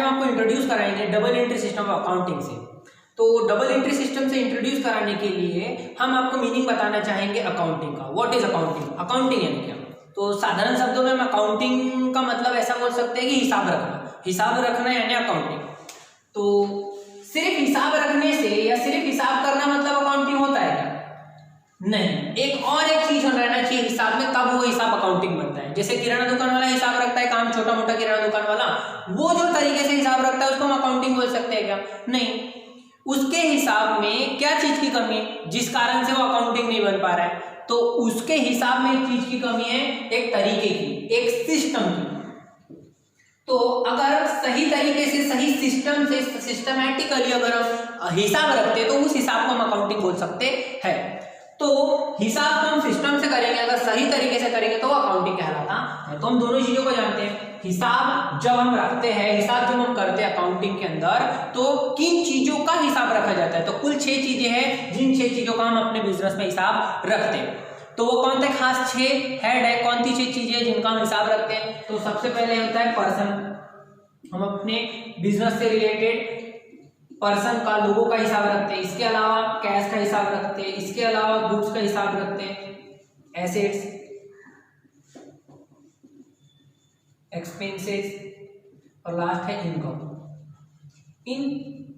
हम आपको इंट्रोड्यूस कराएंगे double entry system of accounting से। तो डबल एंट्री सिस्टम से इंट्रोड्यूस कराने के लिए हम आपको मीनिंग बताना चाहेंगे अकाउंटिंग का। What is accounting? अकाउंटिंग यानी क्या? तो साधारण शब्दों में हम अकाउंटिंग का मतलब ऐसा बोल सकते हैं कि हिसाब रखना। हिसाब रखना यानी अकाउंटिंग। तो सिर्फ हिसाब रखने से या सिर्फ हिसाब करना मतलब अकाउंटिंग होता है क्या? नहीं, एक चीज रहना चाहिए हिसाब में, तब वो हिसाब अकाउंटिंग बनता है। जैसे किराना दुकान वाला हिसाब रखता है, काम छोटा मोटा किराना दुकान वाला, वो जो तरीके से हिसाब रखता है उसको हम अकाउंटिंग बोल सकते हैं क्या? नहीं, उसके हिसाब में क्या चीज की कमी है जिस कारण से वो अकाउंटिंग नहीं बन पा रहा है? तो उसके हिसाब में एक चीज की कमी है, एक तरीके की, एक सिस्टम की। तो अगर सही तरीके से, सही सिस्टम से, सिस्टमैटिकली अगर हम हिसाब रखते तो उस हिसाब को हम अकाउंटिंग बोल सकते हैं। तो हिसाब को हम सिस्टम से करेंगे, अगर सही तरीके से करेंगे तो अकाउंटिंग कहलाता है। तो हम दोनों चीजों को जानते हैं। हिसाब जब हम रखते हैं, हिसाब जब हम करते हैं अकाउंटिंग के अंदर, तो किन चीजों का हिसाब रखा जाता है? तो कुल 6 चीजें हैं जिन 6 चीजों का हम अपने बिजनेस में हिसाब रखते हैं। तो वो कौन थे खास 6 हेड है? कौन सी 6 चीजें जिनका हम हिसाब रखते हैं? तो सबसे पहले होता है पर्सन। हम अपने बिजनेस से रिलेटेड पर्सन का, लोगों का हिसाब रखते हैं। इसके अलावा कैश का हिसाब रखते हैं। इसके अलावा गुड्स का हिसाब रखते हैं, एसेट्स, एक्सपेंसेस और लास्ट है इनकम। इन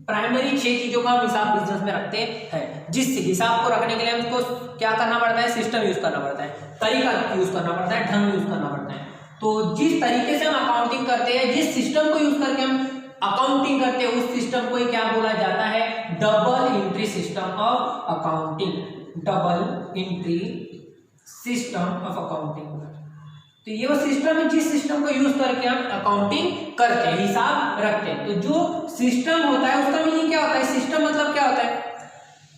प्राइमरी 6 चीजों का हम हिसाब बिजनेस में रखते हैं। जिस हिसाब को रखने के लिए हमको क्या करना पड़ता है? सिस्टम यूज करना पड़ता है, तरीका यूज करना पड़ता है, ढंग यूज करना पड़ता है। तो जिस तरीके से हम अकाउंटिंग करते हैं, जिस सिस्टम को यूज करके हम अकाउंटिंग करते हैं, उस सिस्टम को क्या बोला जाता है? Double entry system of accounting. Double entry system of accounting. तो ये वो सिस्टम है जिस सिस्टम को यूज करके हम अकाउंटिंग करते हैं, हिसाब रखते हैं। तो जो सिस्टम होता है उसका मीनिंग क्या होता है? सिस्टम मतलब क्या होता है?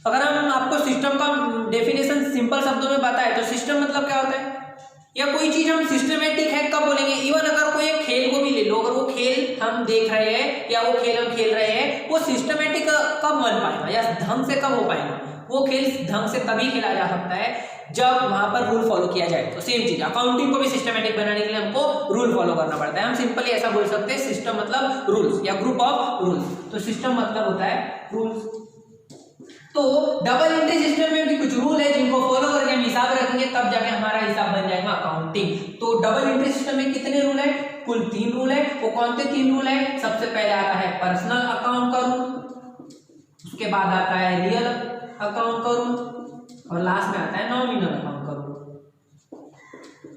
अगर हम आपको सिस्टम का डेफिनेशन सिंपल शब्दों में बताएं तो सिस्टम मतलब क्या होता है? या कोई चीज हम सिस्टमेटिक है कब बोलेंगे? इवन अगर कोई एक खेल को भी ले लो, अगर वो खेल हम देख रहे हैं या वो खेल हम खेल रहे हैं, वो सिस्टमेटिक कब बन पाएगा या ढंग से कब हो पाएगा? वो खेल ढंग से तभी खेला जा सकता है जब वहां पर रूल फॉलो किया जाए। तो सेम चीज अकाउंटिंग को भी सिस्टमेटिक बनाने के लिए हमको रूल फॉलो करना पड़ता है। हम सिंपली ऐसा बोल सकते हैं, सिस्टम मतलब रूल्स या ग्रुप ऑफ रूल्स। तो सिस्टम मतलब होता है रूल्स। तो डबल एंट्री सिस्टम में भी कुछ रूल है जिनको फॉलो करके हम हिसाब रखेंगे, तब जाके हमारा हिसाब बन जाएगा अकाउंटिंग। तो डबल एंट्री सिस्टम में कितने रूल है? कुल 3 रूल है। वो कौन से 3 रूल है? सबसे पहले आता है पर्सनल अकाउंट का रूल, उसके बाद आता है रियल अकाउंट का रूल और लास्ट में आता है नॉमिनल अकाउंट का रूल।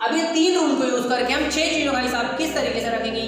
अब ये 3 रूल को यूज करके हम 6 चीजों का हिसाब किस तरीके से रखेंगे,